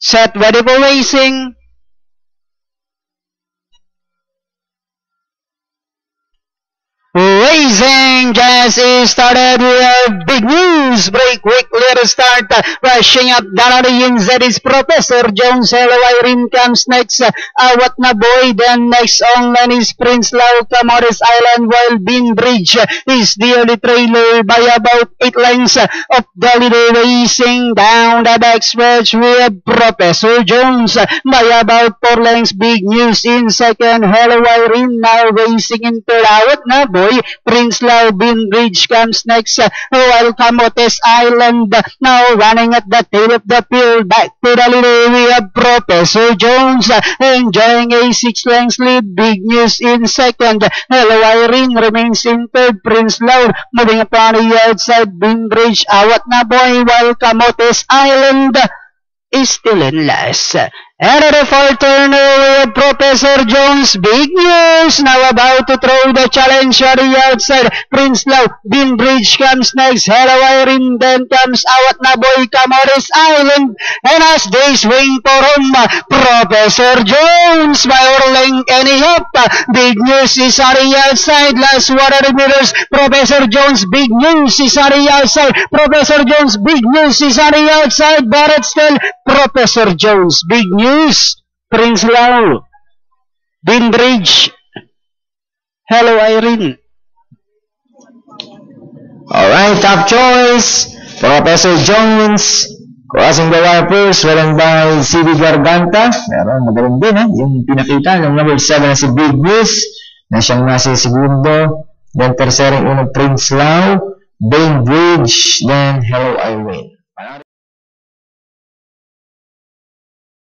Set, ready for racing. Racing just started. We have big news. Break quickly to start. Rushing up down on the inside is Professor Jones. Hello Irene comes next. Awat na boy. Then next on line is Prince Lau. Camotes Island, while Bean Bridge is the only trailer by about 8 lengths of Dolido. Racing down the backstretch. We have Professor Jones by about 4 lengths. Big news in second. Hello Irene now racing in third. Awat na boy. Prince Lau. Bean Bridge comes next, while Camotes Island now running at the tail of the field. Back to the leader, we have Professor Jones enjoying a 6 lengths lead. Big news in second. Hello Irene remains in third. Prince Lau moving upon the outside. Bean Bridge, Awat na boy, while Camotes Island is still in last. And at the fourth turner, we have Professor Jones. Big news. Now about to throw the challenge on the outside. Prince Lau. Bean Bridge comes next. Hello Irene. Then comes Awat na boy, Camotes Island. And as they swing for home, Professor Jones by over length and a half. Big news is on the outside. Last 100 meters. Professor Jones. Big news is on the outside. Professor Jones. Big news is on the outside. But it's still Professor Jones. Big news. Prince Lau. Bean Bridge. Hello Irene. Alright, top choice. Professor Jones. Crossing the wire first. Well by CD Garganta. Pero magaling din yung pinakita ng number 7 na si Big News. Na siyang nasa segundo. Then tercero unang Prince Lau. Bean Bridge. Then Hello Irene.